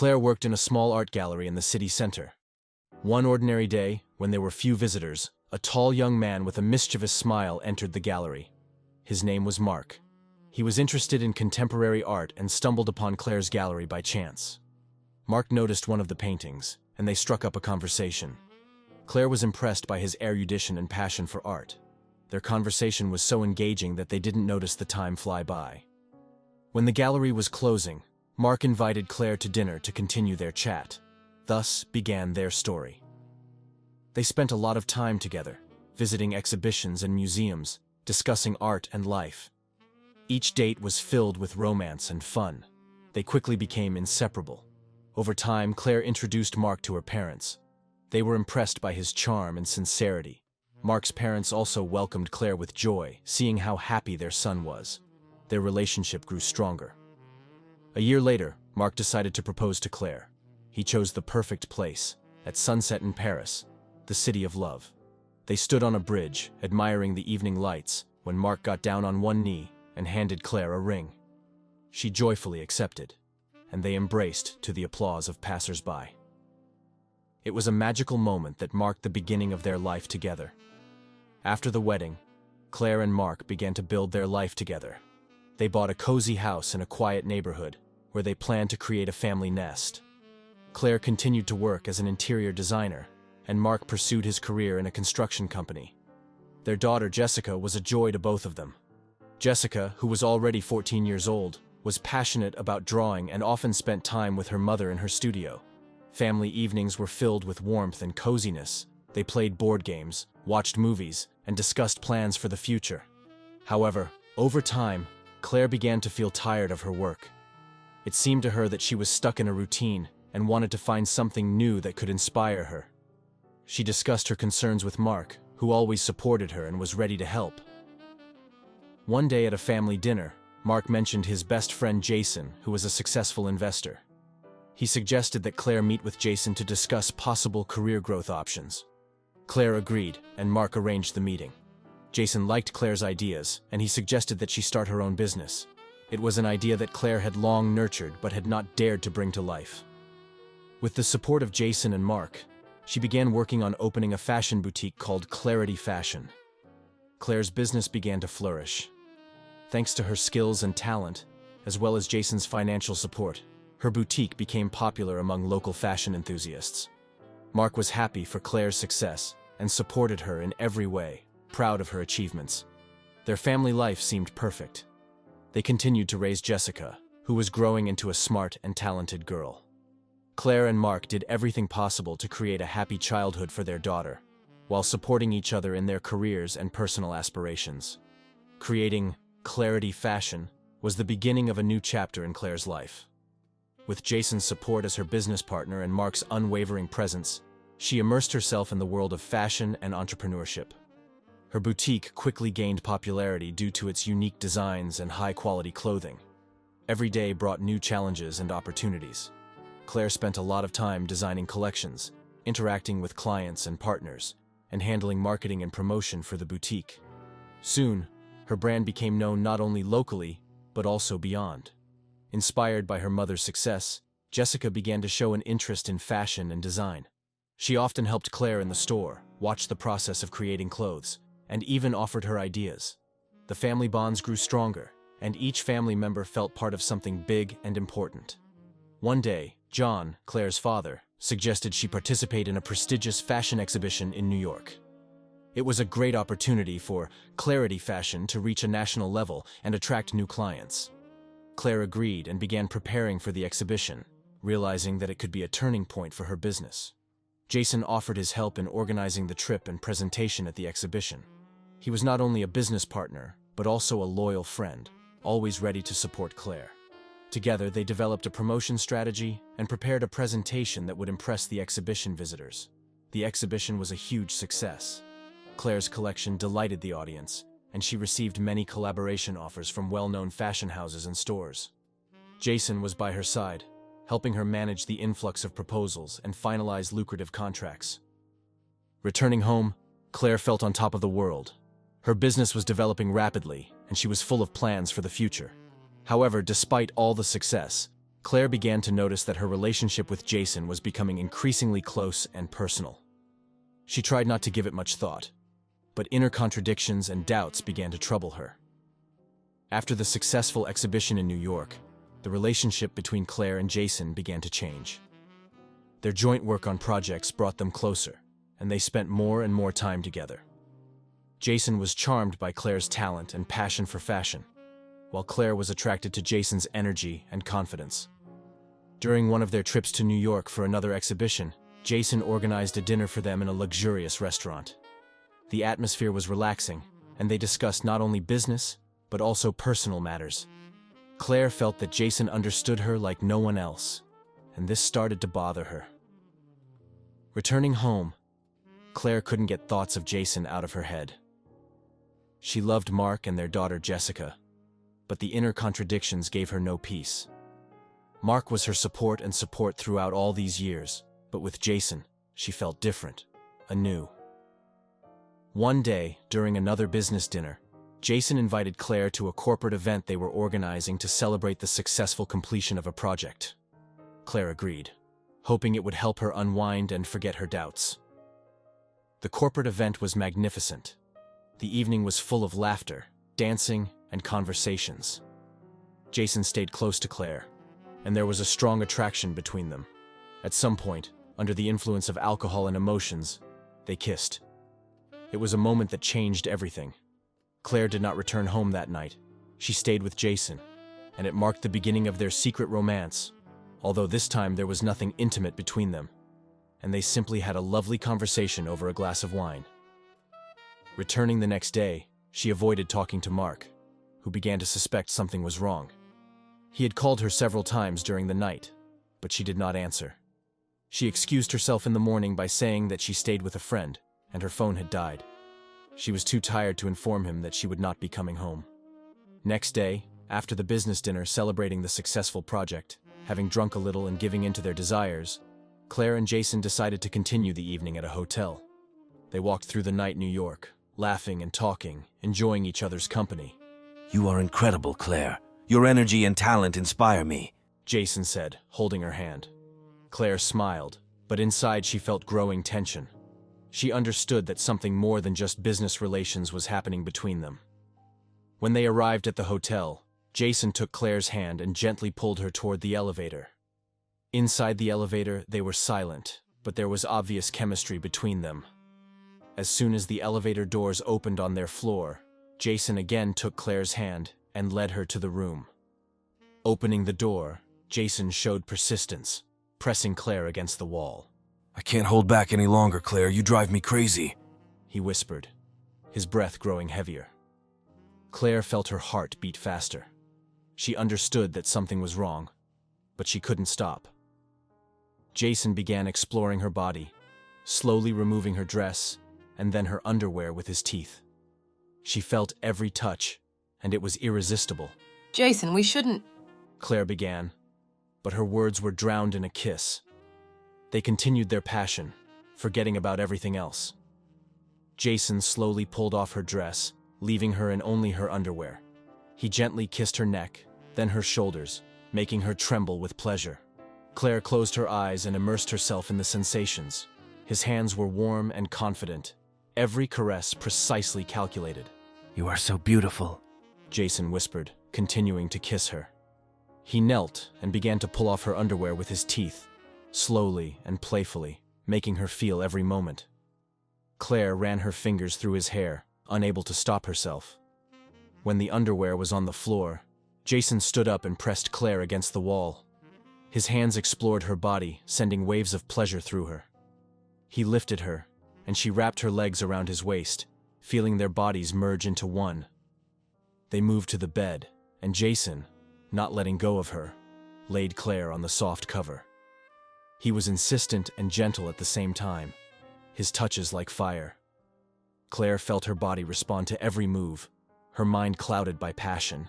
Claire worked in a small art gallery in the city center. One ordinary day, when there were few visitors, a tall young man with a mischievous smile entered the gallery. His name was Mark. He was interested in contemporary art and stumbled upon Claire's gallery by chance. Mark noticed one of the paintings, and they struck up a conversation. Claire was impressed by his erudition and passion for art. Their conversation was so engaging that they didn't notice the time fly by. When the gallery was closing, Mark invited Claire to dinner to continue their chat. Thus began their story. They spent a lot of time together, visiting exhibitions and museums, discussing art and life. Each date was filled with romance and fun. They quickly became inseparable. Over time, Claire introduced Mark to her parents. They were impressed by his charm and sincerity. Mark's parents also welcomed Claire with joy, seeing how happy their son was. Their relationship grew stronger. A year later, Mark decided to propose to Claire. He chose the perfect place, at sunset in Paris, the city of love. They stood on a bridge, admiring the evening lights, when Mark got down on one knee and handed Claire a ring. She joyfully accepted, and they embraced to the applause of passers-by. It was a magical moment that marked the beginning of their life together. After the wedding, Claire and Mark began to build their life together. They bought a cozy house in a quiet neighborhood, where they planned to create a family nest. Claire continued to work as an interior designer, and Mark pursued his career in a construction company. Their daughter Jessica was a joy to both of them. Jessica, who was already 14 years old, was passionate about drawing and often spent time with her mother in her studio. Family evenings were filled with warmth and coziness. They played board games, watched movies, and discussed plans for the future. However, over time, Claire began to feel tired of her work. It seemed to her that she was stuck in a routine and wanted to find something new that could inspire her. She discussed her concerns with Mark, who always supported her and was ready to help. One day at a family dinner, Mark mentioned his best friend Jason, who was a successful investor. He suggested that Claire meet with Jason to discuss possible career growth options. Claire agreed, and Mark arranged the meeting. Jason liked Claire's ideas, and he suggested that she start her own business. It was an idea that Claire had long nurtured but had not dared to bring to life. With the support of Jason and Mark, she began working on opening a fashion boutique called Clarity Fashion. Claire's business began to flourish. Thanks to her skills and talent, as well as Jason's financial support, her boutique became popular among local fashion enthusiasts. Mark was happy for Claire's success and supported her in every way, proud of her achievements. Their family life seemed perfect. They continued to raise Jessica, who was growing into a smart and talented girl. Claire and Mark did everything possible to create a happy childhood for their daughter, while supporting each other in their careers and personal aspirations. Creating Clarity Fashion was the beginning of a new chapter in Claire's life. With Jason's support as her business partner and Mark's unwavering presence, she immersed herself in the world of fashion and entrepreneurship. Her boutique quickly gained popularity due to its unique designs and high-quality clothing. Every day brought new challenges and opportunities. Claire spent a lot of time designing collections, interacting with clients and partners, and handling marketing and promotion for the boutique. Soon, her brand became known not only locally, but also beyond. Inspired by her mother's success, Jessica began to show an interest in fashion and design. She often helped Claire in the store, watched the process of creating clothes, and even offered her ideas. The family bonds grew stronger, and each family member felt part of something big and important. One day, John, Claire's father, suggested she participate in a prestigious fashion exhibition in New York. It was a great opportunity for Clarity Fashion to reach a national level and attract new clients. Claire agreed and began preparing for the exhibition, realizing that it could be a turning point for her business. Jason offered his help in organizing the trip and presentation at the exhibition. He was not only a business partner, but also a loyal friend, always ready to support Claire. Together, they developed a promotion strategy and prepared a presentation that would impress the exhibition visitors. The exhibition was a huge success. Claire's collection delighted the audience, and she received many collaboration offers from well-known fashion houses and stores. Jason was by her side, helping her manage the influx of proposals and finalize lucrative contracts. Returning home, Claire felt on top of the world. Her business was developing rapidly, and she was full of plans for the future. However, despite all the success, Claire began to notice that her relationship with Jason was becoming increasingly close and personal. She tried not to give it much thought, but inner contradictions and doubts began to trouble her. After the successful exhibition in New York, the relationship between Claire and Jason began to change. Their joint work on projects brought them closer, and they spent more and more time together. Jason was charmed by Claire's talent and passion for fashion, while Claire was attracted to Jason's energy and confidence. During one of their trips to New York for another exhibition, Jason organized a dinner for them in a luxurious restaurant. The atmosphere was relaxing, and they discussed not only business, but also personal matters. Claire felt that Jason understood her like no one else, and this started to bother her. Returning home, Claire couldn't get thoughts of Jason out of her head. She loved Mark and their daughter Jessica, but the inner contradictions gave her no peace. Mark was her support throughout all these years, but with Jason, she felt different, anew. One day, during another business dinner, Jason invited Claire to a corporate event they were organizing to celebrate the successful completion of a project. Claire agreed, hoping it would help her unwind and forget her doubts. The corporate event was magnificent. The evening was full of laughter, dancing, and conversations. Jason stayed close to Claire, and there was a strong attraction between them. At some point, under the influence of alcohol and emotions, they kissed. It was a moment that changed everything. Claire did not return home that night. She stayed with Jason, and it marked the beginning of their secret romance, although this time there was nothing intimate between them, and they simply had a lovely conversation over a glass of wine. Returning the next day, she avoided talking to Mark, who began to suspect something was wrong. He had called her several times during the night, but she did not answer. She excused herself in the morning by saying that she stayed with a friend, and her phone had died. She was too tired to inform him that she would not be coming home. Next day, after the business dinner celebrating the successful project, having drunk a little and giving in to their desires, Claire and Jason decided to continue the evening at a hotel. They walked through the night in New York, laughing and talking, enjoying each other's company. "You are incredible, Claire. Your energy and talent inspire me," Jason said, holding her hand. Claire smiled, but inside she felt growing tension. She understood that something more than just business relations was happening between them. When they arrived at the hotel, Jason took Claire's hand and gently pulled her toward the elevator. Inside the elevator, they were silent, but there was obvious chemistry between them. As soon as the elevator doors opened on their floor, Jason again took Claire's hand and led her to the room. Opening the door, Jason showed persistence, pressing Claire against the wall. "I can't hold back any longer, Claire. You drive me crazy," he whispered, his breath growing heavier. Claire felt her heart beat faster. She understood that something was wrong, but she couldn't stop. Jason began exploring her body, slowly removing her dress and then her underwear with his teeth. She felt every touch, and it was irresistible. "Jason, we shouldn't..." Claire began, but her words were drowned in a kiss. They continued their passion, forgetting about everything else. Jason slowly pulled off her dress, leaving her in only her underwear. He gently kissed her neck, then her shoulders, making her tremble with pleasure. Claire closed her eyes and immersed herself in the sensations. His hands were warm and confident, every caress precisely calculated. "You are so beautiful," Jason whispered, continuing to kiss her. He knelt and began to pull off her underwear with his teeth, slowly and playfully, making her feel every moment. Claire ran her fingers through his hair, unable to stop herself. When the underwear was on the floor, Jason stood up and pressed Claire against the wall. His hands explored her body, sending waves of pleasure through her. He lifted her, and she wrapped her legs around his waist, feeling their bodies merge into one. They moved to the bed, and Jason, not letting go of her, laid Claire on the soft cover. He was insistent and gentle at the same time, his touches like fire. Claire felt her body respond to every move, her mind clouded by passion.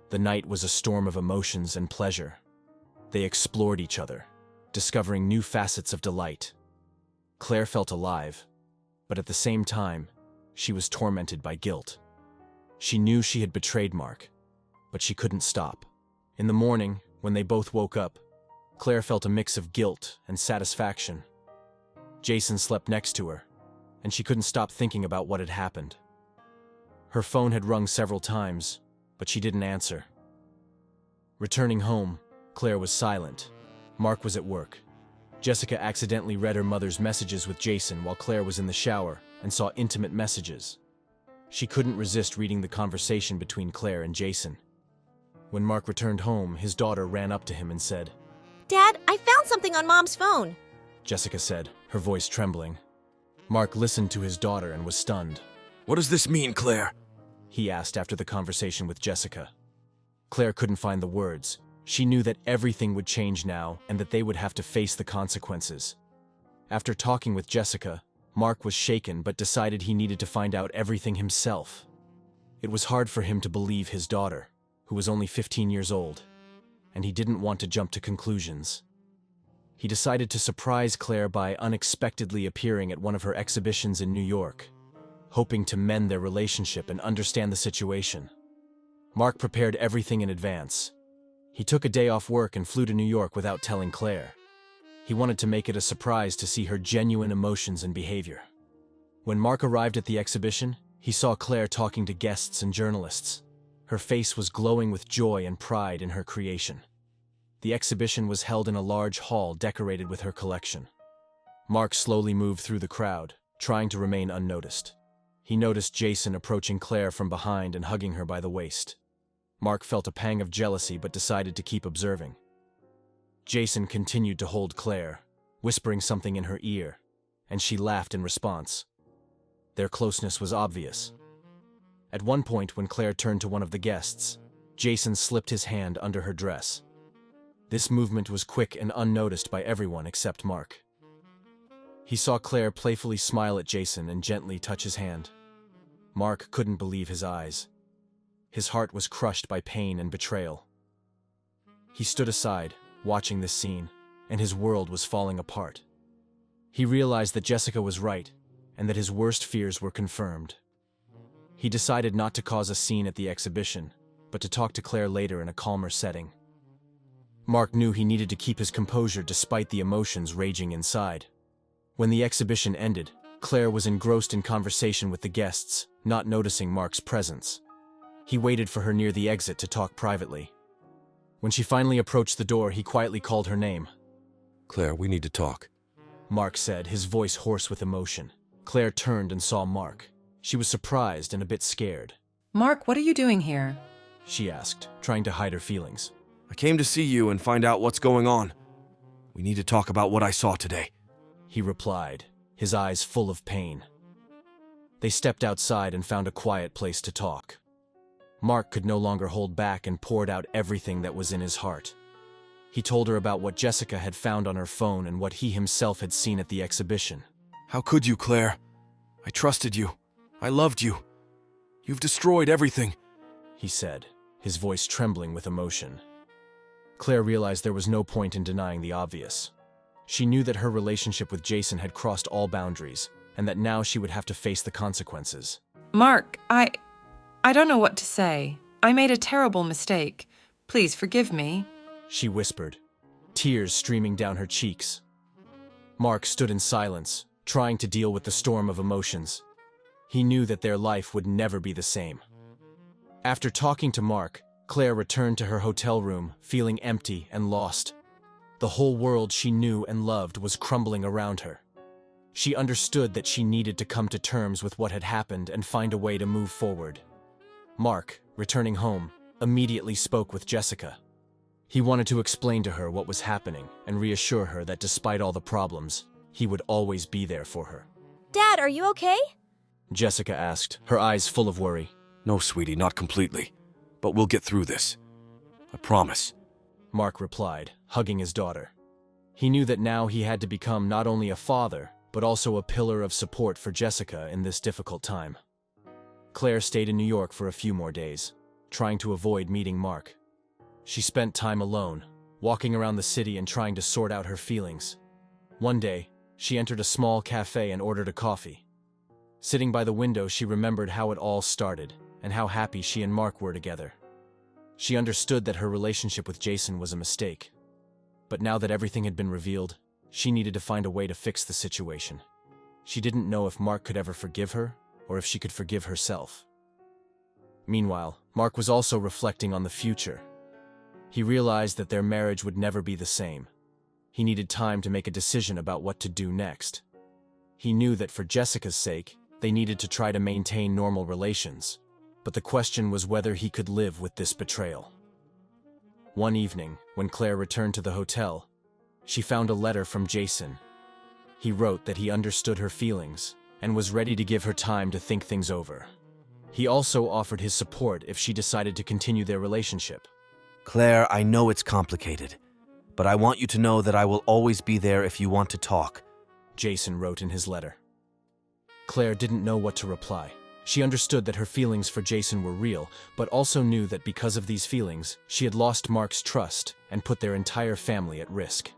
The night was a storm of emotions and pleasure. They explored each other, discovering new facets of delight. Claire felt alive, but at the same time, she was tormented by guilt. She knew she had betrayed Mark, but she couldn't stop. In the morning, When they both woke up, Claire felt a mix of guilt and satisfaction. Jason slept next to her, and she couldn't stop thinking about what had happened. Her phone had rung several times, but she didn't answer. Returning home, Claire was silent. Mark was at work. Jessica accidentally read her mother's messages with Jason while Claire was in the shower and saw intimate messages. She couldn't resist reading the conversation between Claire and Jason. When Mark returned home, his daughter ran up to him and said, "Dad, I found something on Mom's phone." Jessica said, her voice trembling. Mark listened to his daughter and was stunned. What does this mean, Claire? He asked after the conversation with Jessica. Claire couldn't find the words. She knew that everything would change now and that they would have to face the consequences. After talking with Jessica, Mark was shaken but decided he needed to find out everything himself. It was hard for him to believe his daughter, who was only 15 years old, and he didn't want to jump to conclusions. He decided to surprise Claire by unexpectedly appearing at one of her exhibitions in New York, hoping to mend their relationship and understand the situation. Mark prepared everything in advance. He took a day off work and flew to New York without telling Claire. He wanted to make it a surprise to see her genuine emotions and behavior. When Mark arrived at the exhibition, he saw Claire talking to guests and journalists. Her face was glowing with joy and pride in her creation. The exhibition was held in a large hall decorated with her collection. Mark slowly moved through the crowd, trying to remain unnoticed. He noticed Jason approaching Claire from behind and hugging her by the waist. Mark felt a pang of jealousy but decided to keep observing. Jason continued to hold Claire, whispering something in her ear, and she laughed in response. Their closeness was obvious. At one point, when Claire turned to one of the guests, Jason slipped his hand under her dress. This movement was quick and unnoticed by everyone except Mark. He saw Claire playfully smile at Jason and gently touch his hand. Mark couldn't believe his eyes. His heart was crushed by pain and betrayal. He stood aside, watching this scene, and his world was falling apart. He realized that Jessica was right, and that his worst fears were confirmed. He decided not to cause a scene at the exhibition, but to talk to Claire later in a calmer setting. Mark knew he needed to keep his composure despite the emotions raging inside. When the exhibition ended, Claire was engrossed in conversation with the guests, not noticing Mark's presence. He waited for her near the exit to talk privately. When she finally approached the door, he quietly called her name. Claire, we need to talk. Mark said, his voice hoarse with emotion. Claire turned and saw Mark. She was surprised and a bit scared. Mark, what are you doing here? She asked, trying to hide her feelings. I came to see you and find out what's going on. We need to talk about what I saw today. He replied, his eyes full of pain. They stepped outside and found a quiet place to talk. Mark could no longer hold back and poured out everything that was in his heart. He told her about what Jessica had found on her phone and what he himself had seen at the exhibition. How could you, Claire? I trusted you. I loved you. You've destroyed everything, he said, his voice trembling with emotion. Claire realized there was no point in denying the obvious. She knew that her relationship with Jason had crossed all boundaries, and that now she would have to face the consequences. Mark, I don't know what to say. I made a terrible mistake. Please forgive me, she whispered, tears streaming down her cheeks. Mark stood in silence, trying to deal with the storm of emotions. He knew that their life would never be the same. After talking to Mark, Claire returned to her hotel room, feeling empty and lost. The whole world she knew and loved was crumbling around her. She understood that she needed to come to terms with what had happened and find a way to move forward. Mark, returning home, immediately spoke with Jessica. He wanted to explain to her what was happening and reassure her that despite all the problems, he would always be there for her. "Dad, are you okay?" Jessica asked, her eyes full of worry. No, sweetie, not completely. But we'll get through this. I promise. Mark replied, hugging his daughter. He knew that now he had to become not only a father, but also a pillar of support for Jessica in this difficult time. Claire stayed in New York for a few more days, trying to avoid meeting Mark. She spent time alone, walking around the city and trying to sort out her feelings. One day, she entered a small cafe and ordered a coffee. Sitting by the window, she remembered how it all started and how happy she and Mark were together. She understood that her relationship with Jason was a mistake. But now that everything had been revealed, she needed to find a way to fix the situation. She didn't know if Mark could ever forgive her, or if she could forgive herself. Meanwhile, Mark was also reflecting on the future. He realized that their marriage would never be the same. He needed time to make a decision about what to do next. He knew that for Jessica's sake, they needed to try to maintain normal relations. But the question was whether he could live with this betrayal. One evening, when Claire returned to the hotel, she found a letter from Jason. He wrote that he understood her feelings and was ready to give her time to think things over. He also offered his support if she decided to continue their relationship. Claire, I know it's complicated, but I want you to know that I will always be there if you want to talk, Jason wrote in his letter. Claire didn't know what to reply. She understood that her feelings for Jason were real, but also knew that because of these feelings, she had lost Mark's trust and put their entire family at risk.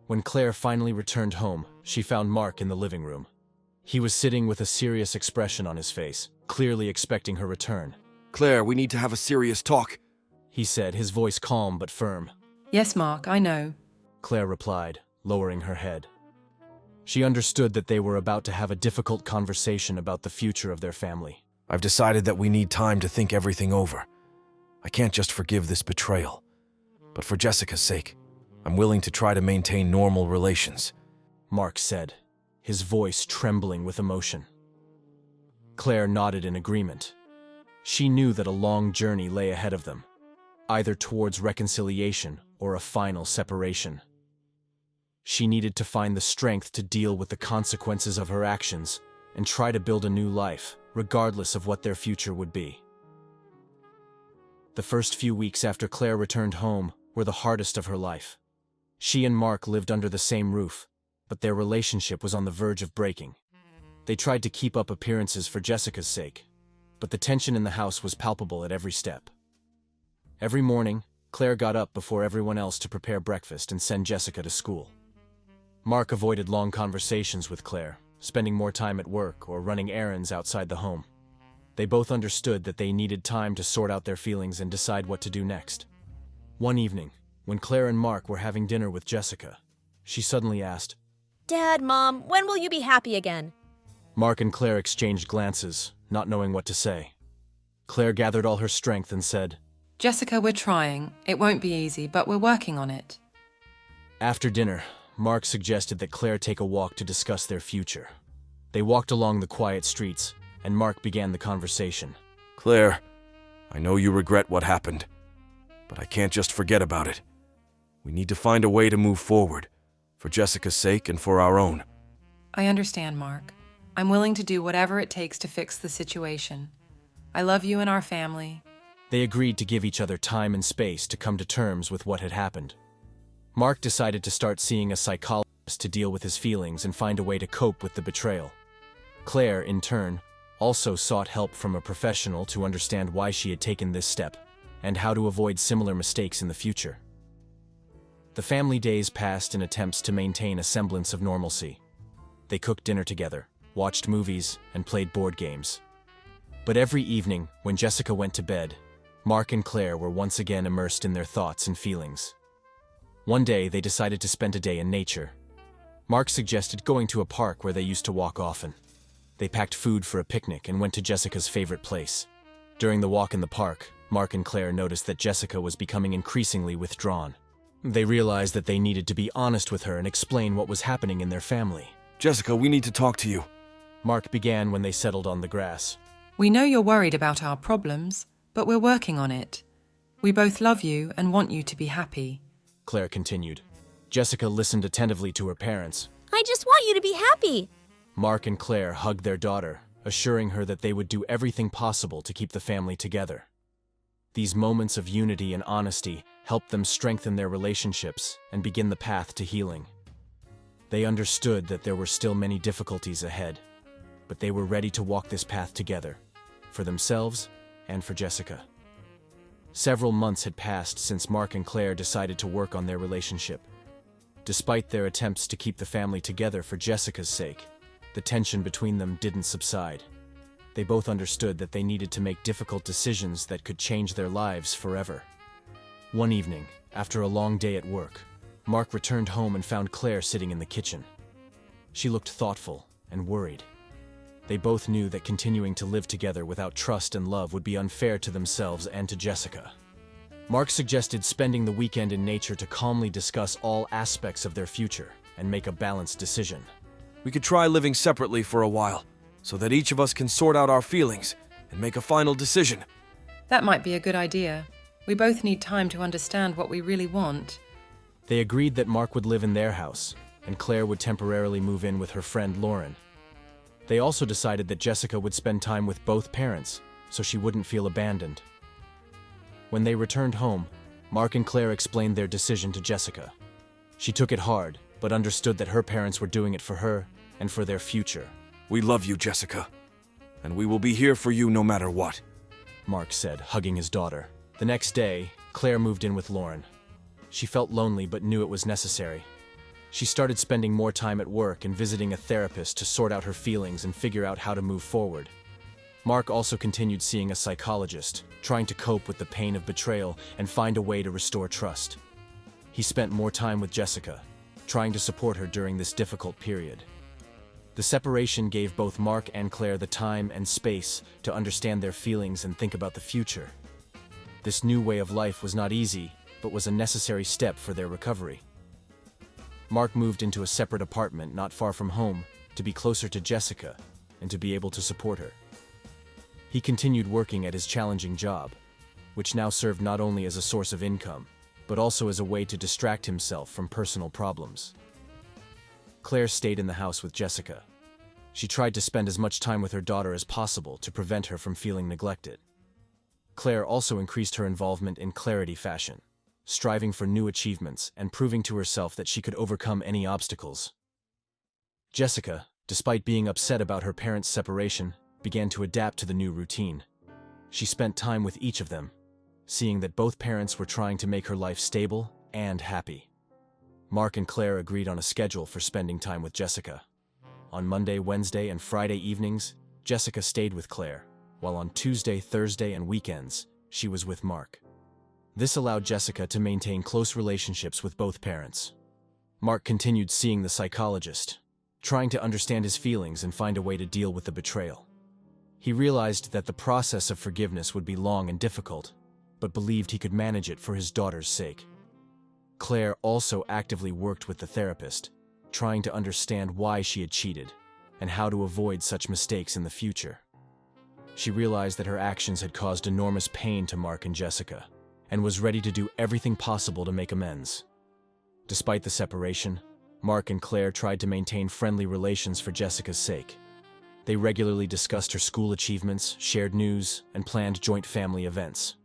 When Claire finally returned home, she found Mark in the living room. He was sitting with a serious expression on his face, clearly expecting her return. Claire, we need to have a serious talk. He said, his voice calm but firm. Yes, Mark, I know. Claire replied, lowering her head. She understood that they were about to have a difficult conversation about the future of their family. I've decided that we need time to think everything over. I can't just forgive this betrayal. But for Jessica's sake, I'm willing to try to maintain normal relations, Mark said, his voice trembling with emotion. Claire nodded in agreement. She knew that a long journey lay ahead of them, either towards reconciliation or a final separation. She needed to find the strength to deal with the consequences of her actions and try to build a new life, regardless of what their future would be. The first few weeks after Claire returned home were the hardest of her life. She and Mark lived under the same roof, but their relationship was on the verge of breaking. They tried to keep up appearances for Jessica's sake, but the tension in the house was palpable at every step. Every morning, Claire got up before everyone else to prepare breakfast and send Jessica to school. Mark avoided long conversations with Claire, spending more time at work or running errands outside the home. They both understood that they needed time to sort out their feelings and decide what to do next. One evening, when Claire and Mark were having dinner with Jessica, she suddenly asked, Dad, Mom, when will you be happy again? Mark and Claire exchanged glances, not knowing what to say. Claire gathered all her strength and said, Jessica, we're trying. It won't be easy, but we're working on it. After dinner, Mark suggested that Claire take a walk to discuss their future. They walked along the quiet streets, and Mark began the conversation. Claire, I know you regret what happened, but I can't just forget about it. We need to find a way to move forward, for Jessica's sake and for our own. I understand, Mark. I'm willing to do whatever it takes to fix the situation. I love you and our family. They agreed to give each other time and space to come to terms with what had happened. Mark decided to start seeing a psychologist to deal with his feelings and find a way to cope with the betrayal. Claire, in turn, also sought help from a professional to understand why she had taken this step and how to avoid similar mistakes in the future. The family days passed in attempts to maintain a semblance of normalcy. They cooked dinner together, watched movies, and played board games. But every evening, when Jessica went to bed, Mark and Claire were once again immersed in their thoughts and feelings. One day, they decided to spend a day in nature. Mark suggested going to a park where they used to walk often. They packed food for a picnic and went to Jessica's favorite place. During the walk in the park, Mark and Claire noticed that Jessica was becoming increasingly withdrawn. They realized that they needed to be honest with her and explain what was happening in their family. Jessica, we need to talk to you. Mark began when they settled on the grass. We know you're worried about our problems, but we're working on it. We both love you and want you to be happy. Claire continued. Jessica listened attentively to her parents. I just want you to be happy. Mark and Claire hugged their daughter, assuring her that they would do everything possible to keep the family together. These moments of unity and honesty helped them strengthen their relationships and begin the path to healing. They understood that there were still many difficulties ahead, but they were ready to walk this path together, for themselves and for Jessica. Several months had passed since Mark and Claire decided to work on their relationship. Despite their attempts to keep the family together for Jessica's sake, the tension between them didn't subside. They both understood that they needed to make difficult decisions that could change their lives forever. One evening, after a long day at work, Mark returned home and found Claire sitting in the kitchen. She looked thoughtful and worried. They both knew that continuing to live together without trust and love would be unfair to themselves and to Jessica. Mark suggested spending the weekend in nature to calmly discuss all aspects of their future and make a balanced decision. We could try living separately for a while, so that each of us can sort out our feelings and make a final decision. That might be a good idea. We both need time to understand what we really want. They agreed that Mark would live in their house, and Claire would temporarily move in with her friend Lauren. They also decided that Jessica would spend time with both parents, so she wouldn't feel abandoned. When they returned home, Mark and Claire explained their decision to Jessica. She took it hard, but understood that her parents were doing it for her and for their future. We love you, Jessica, and we will be here for you no matter what, Mark said, hugging his daughter. The next day, Claire moved in with Lauren. She felt lonely but knew it was necessary. She started spending more time at work and visiting a therapist to sort out her feelings and figure out how to move forward. Mark also continued seeing a psychologist, trying to cope with the pain of betrayal and find a way to restore trust. He spent more time with Jessica, trying to support her during this difficult period. The separation gave both Mark and Claire the time and space to understand their feelings and think about the future. This new way of life was not easy, but was a necessary step for their recovery. Mark moved into a separate apartment not far from home to be closer to Jessica and to be able to support her. He continued working at his challenging job, which now served not only as a source of income, but also as a way to distract himself from personal problems. Claire stayed in the house with Jessica. She tried to spend as much time with her daughter as possible to prevent her from feeling neglected. Claire also increased her involvement in Clarity fashion, striving for new achievements and proving to herself that she could overcome any obstacles. Jessica, despite being upset about her parents' separation, began to adapt to the new routine. She spent time with each of them, seeing that both parents were trying to make her life stable and happy. Mark and Claire agreed on a schedule for spending time with Jessica. On Monday, Wednesday, and Friday evenings, Jessica stayed with Claire, while on Tuesday, Thursday, and weekends, she was with Mark. This allowed Jessica to maintain close relationships with both parents. Mark continued seeing the psychologist, trying to understand his feelings and find a way to deal with the betrayal. He realized that the process of forgiveness would be long and difficult, but believed he could manage it for his daughter's sake. Claire also actively worked with the therapist, trying to understand why she had cheated and how to avoid such mistakes in the future. She realized that her actions had caused enormous pain to Mark and Jessica, and was ready to do everything possible to make amends. Despite the separation, Mark and Claire tried to maintain friendly relations for Jessica's sake. They regularly discussed her school achievements, shared news, and planned joint family events.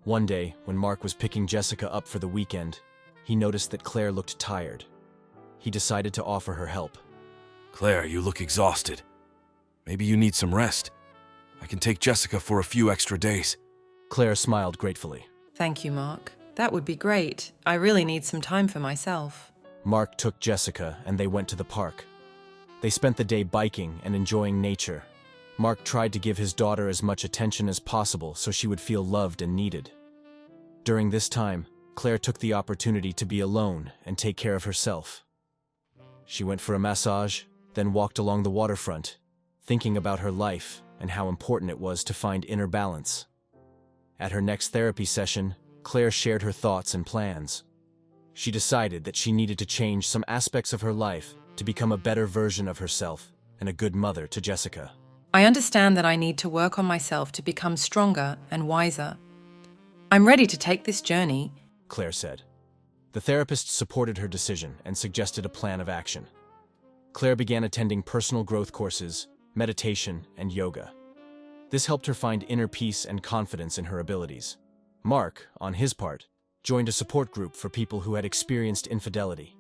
One day, when Mark was picking Jessica up for the weekend, he noticed that Claire looked tired. He decided to offer her help. Claire, you look exhausted. Maybe you need some rest. I can take Jessica for a few extra days. Claire smiled gratefully. Thank you, Mark. That would be great. I really need some time for myself. Mark took Jessica and they went to the park. They spent the day biking and enjoying nature. Mark tried to give his daughter as much attention as possible so she would feel loved and needed. During this time, Claire took the opportunity to be alone and take care of herself. She went for a massage, then walked along the waterfront, thinking about her life and how important it was to find inner balance. At her next therapy session, Claire shared her thoughts and plans. She decided that she needed to change some aspects of her life to become a better version of herself and a good mother to Jessica. I understand that I need to work on myself to become stronger and wiser. I'm ready to take this journey, Claire said. The therapist supported her decision and suggested a plan of action. Claire began attending personal growth courses, meditation, and yoga. This helped her find inner peace and confidence in her abilities. Mark, on his part, joined a support group for people who had experienced infidelity.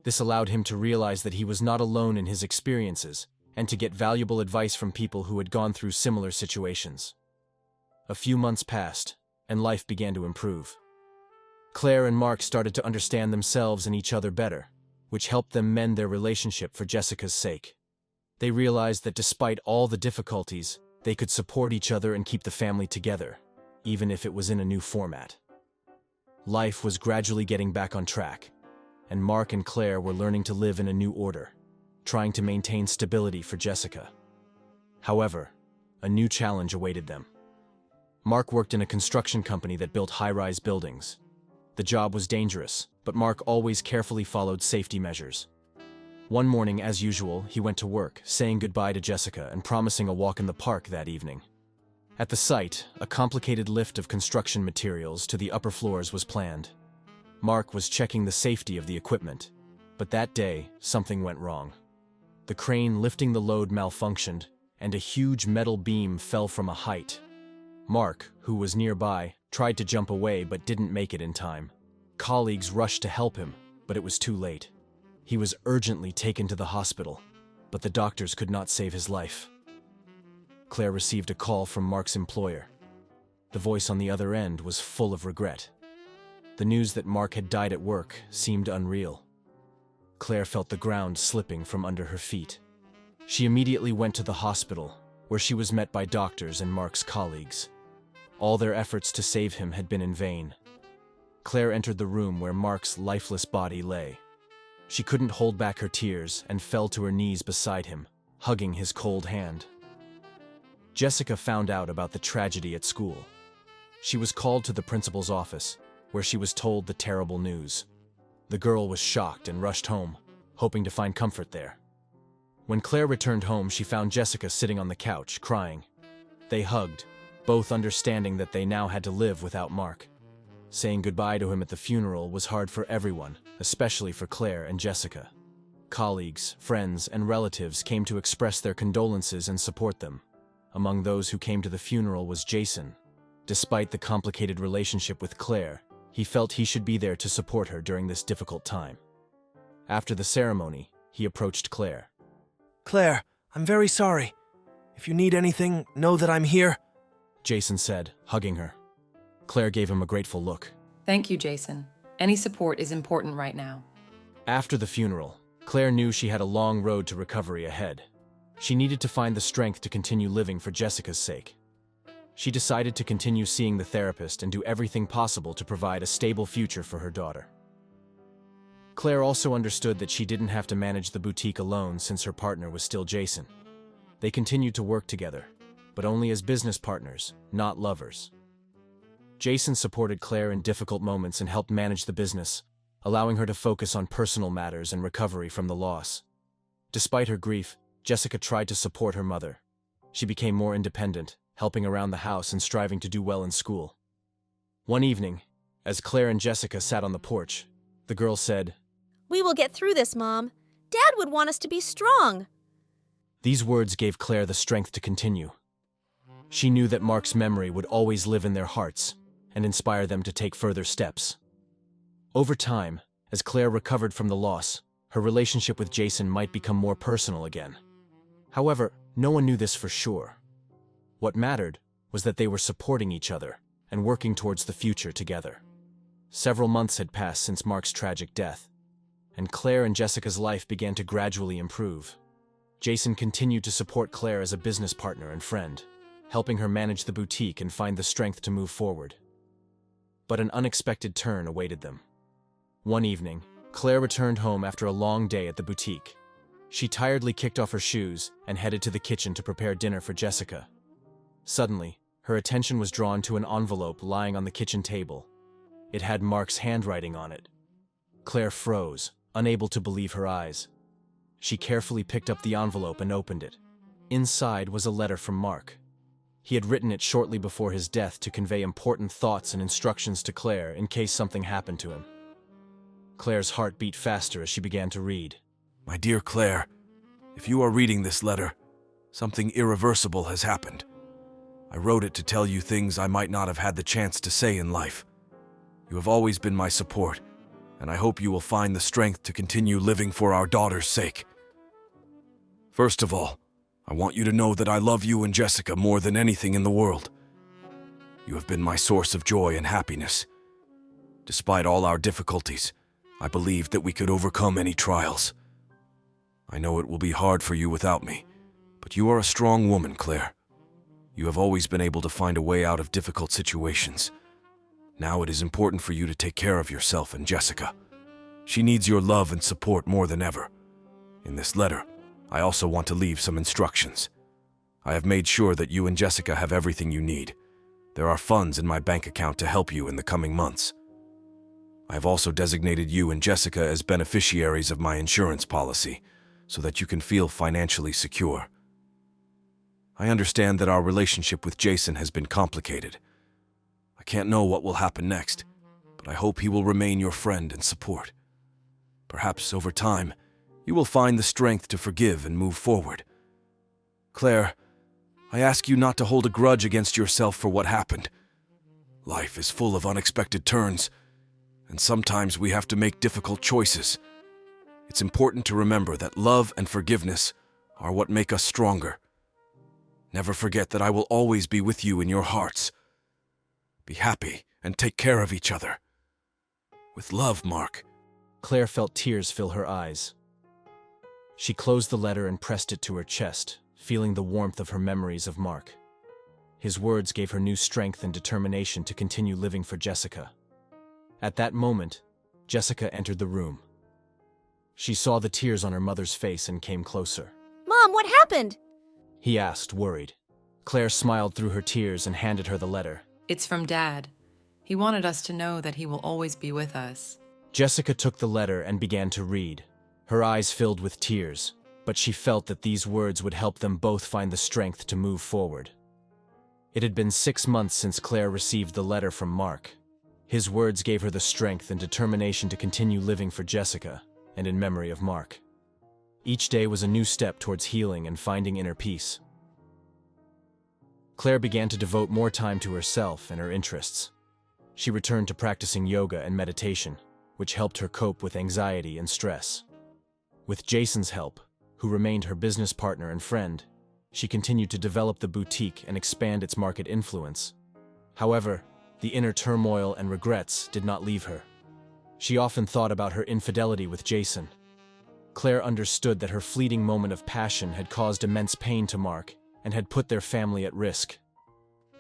This allowed him to realize that he was not alone in his experiences and to get valuable advice from people who had gone through similar situations. A few months passed, and life began to improve. Claire and Mark started to understand themselves and each other better, which helped them mend their relationship for Jessica's sake. They realized that despite all the difficulties, They could support each other and keep the family together, even if it was in a new format. Life was gradually getting back on track, and Mark and Claire were learning to live in a new order, trying to maintain stability for Jessica. However, a new challenge awaited them. Mark worked in a construction company that built high-rise buildings. The job was dangerous, but Mark always carefully followed safety measures. One morning, as usual, he went to work, saying goodbye to Jessica and promising a walk in the park that evening. At the site, a complicated lift of construction materials to the upper floors was planned. Mark was checking the safety of the equipment, but that day, something went wrong. The crane lifting the load malfunctioned, and a huge metal beam fell from a height. Mark, who was nearby, tried to jump away but didn't make it in time. Colleagues rushed to help him, but it was too late. He was urgently taken to the hospital, but the doctors could not save his life. Claire received a call from Mark's employer. The voice on the other end was full of regret. The news that Mark had died at work seemed unreal. Claire felt the ground slipping from under her feet. She immediately went to the hospital, where she was met by doctors and Mark's colleagues. All their efforts to save him had been in vain. Claire entered the room where Mark's lifeless body lay. She couldn't hold back her tears and fell to her knees beside him, hugging his cold hand. Jessica found out about the tragedy at school. She was called to the principal's office, where she was told the terrible news. The girl was shocked and rushed home, hoping to find comfort there. When Claire returned home, she found Jessica sitting on the couch, crying. They hugged, both understanding that they now had to live without Mark. Saying goodbye to him at the funeral was hard for everyone, especially for Claire and Jessica. Colleagues, friends, and relatives came to express their condolences and support them. Among those who came to the funeral was Jason. Despite the complicated relationship with Claire, he felt he should be there to support her during this difficult time. After the ceremony, he approached Claire. Claire, I'm very sorry. If you need anything, know that I'm here, Jason said, hugging her. Claire gave him a grateful look. Thank you, Jason. Any support is important right now. After the funeral, Claire knew she had a long road to recovery ahead. She needed to find the strength to continue living for Jessica's sake. She decided to continue seeing the therapist and do everything possible to provide a stable future for her daughter. Claire also understood that she didn't have to manage the boutique alone since her partner was still Jason. They continued to work together, but only as business partners, not lovers. Jason supported Claire in difficult moments and helped manage the business, allowing her to focus on personal matters and recovery from the loss. Despite her grief, Jessica tried to support her mother. She became more independent, helping around the house and striving to do well in school. One evening, as Claire and Jessica sat on the porch, the girl said, We will get through this, Mom. Dad would want us to be strong. These words gave Claire the strength to continue. She knew that Mark's memory would always live in their hearts and inspire them to take further steps. Over time, as Claire recovered from the loss, her relationship with Jason might become more personal again. However, no one knew this for sure. What mattered was that they were supporting each other and working towards the future together. Several months had passed since Mark's tragic death, and Claire and Jessica's life began to gradually improve. Jason continued to support Claire as a business partner and friend, helping her manage the boutique and find the strength to move forward. But an unexpected turn awaited them. One evening, Claire returned home after a long day at the boutique. She tiredly kicked off her shoes and headed to the kitchen to prepare dinner for Jessica. Suddenly, her attention was drawn to an envelope lying on the kitchen table. It had Mark's handwriting on it. Claire froze, unable to believe her eyes. She carefully picked up the envelope and opened it. Inside was a letter from Mark. He had written it shortly before his death to convey important thoughts and instructions to Claire in case something happened to him. Claire's heart beat faster as she began to read. My dear Claire, if you are reading this letter, something irreversible has happened. I wrote it to tell you things I might not have had the chance to say in life. You have always been my support, and I hope you will find the strength to continue living for our daughter's sake. First of all, I want you to know that I love you and Jessica more than anything in the world. You have been my source of joy and happiness. Despite all our difficulties, I believed that we could overcome any trials. I know it will be hard for you without me, but you are a strong woman, Claire. You have always been able to find a way out of difficult situations. Now it is important for you to take care of yourself and Jessica. She needs your love and support more than ever. In this letter, I also want to leave some instructions. I have made sure that you and Jessica have everything you need. There are funds in my bank account to help you in the coming months. I have also designated you and Jessica as beneficiaries of my insurance policy, so that you can feel financially secure. I understand that our relationship with Jason has been complicated. I can't know what will happen next, but I hope he will remain your friend and support. Perhaps over time, you will find the strength to forgive and move forward. Claire, I ask you not to hold a grudge against yourself for what happened. Life is full of unexpected turns, and sometimes we have to make difficult choices. It's important to remember that love and forgiveness are what make us stronger. Never forget that I will always be with you in your hearts. Be happy and take care of each other. With love, Mark. Claire felt tears fill her eyes. She closed the letter and pressed it to her chest, feeling the warmth of her memories of Mark. His words gave her new strength and determination to continue living for Jessica. At that moment, Jessica entered the room. She saw the tears on her mother's face and came closer. Mom, what happened? He asked, worried. Claire smiled through her tears and handed her the letter. It's from Dad. He wanted us to know that he will always be with us. Jessica took the letter and began to read. Her eyes filled with tears, but she felt that these words would help them both find the strength to move forward. It had been 6 months since Claire received the letter from Mark. His words gave her the strength and determination to continue living for Jessica and in memory of Mark. Each day was a new step towards healing and finding inner peace. Claire began to devote more time to herself and her interests. She returned to practicing yoga and meditation, which helped her cope with anxiety and stress. With Jason's help, who remained her business partner and friend, she continued to develop the boutique and expand its market influence. However, the inner turmoil and regrets did not leave her. She often thought about her infidelity with Jason. Claire understood that her fleeting moment of passion had caused immense pain to Mark and had put their family at risk.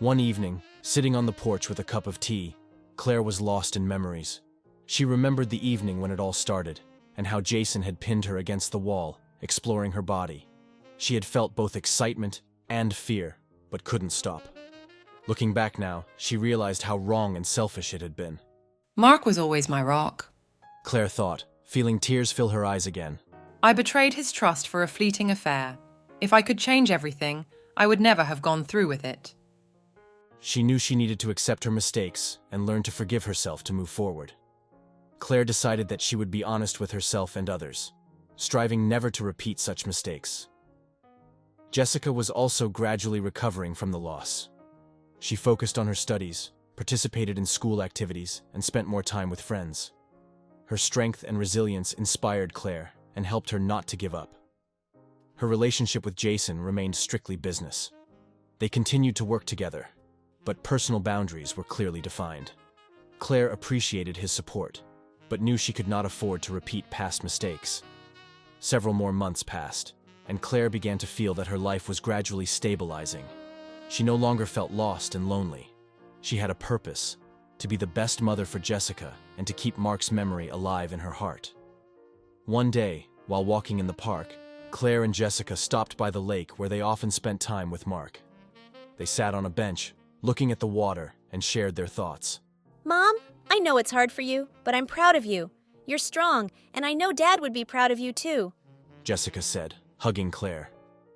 One evening, sitting on the porch with a cup of tea, Claire was lost in memories. She remembered the evening when it all started, and how Jason had pinned her against the wall, exploring her body. She had felt both excitement and fear, but couldn't stop. Looking back now, she realized how wrong and selfish it had been. Mark was always my rock. Claire thought, feeling tears fill her eyes again. I betrayed his trust for a fleeting affair. If I could change everything, I would never have gone through with it. She knew she needed to accept her mistakes and learn to forgive herself to move forward. Claire decided that she would be honest with herself and others, striving never to repeat such mistakes. Jessica was also gradually recovering from the loss. She focused on her studies, participated in school activities, and spent more time with friends. Her strength and resilience inspired Claire and helped her not to give up. Her relationship with Jason remained strictly business. They continued to work together, but personal boundaries were clearly defined. Claire appreciated his support, but knew she could not afford to repeat past mistakes. Several more months passed, and Claire began to feel that her life was gradually stabilizing. She no longer felt lost and lonely. She had a purpose, to be the best mother for Jessica and to keep Mark's memory alive in her heart. One day, while walking in the park, Claire and Jessica stopped by the lake where they often spent time with Mark. They sat on a bench, looking at the water, and shared their thoughts. Mom, I know it's hard for you, but I'm proud of you. You're strong, and I know Dad would be proud of you too, Jessica said, hugging Claire.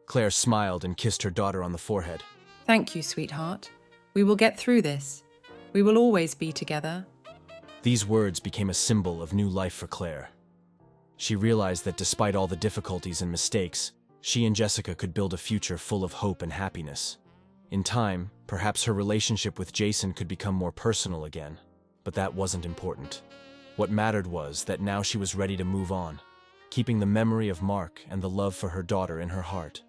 Claire smiled and kissed her daughter on the forehead. Thank you, sweetheart. We will get through this. We will always be together. These words became a symbol of new life for Claire. She realized that despite all the difficulties and mistakes, she and Jessica could build a future full of hope and happiness. In time, perhaps her relationship with Jason could become more personal again, but that wasn't important. What mattered was that now she was ready to move on, keeping the memory of Mark and the love for her daughter in her heart.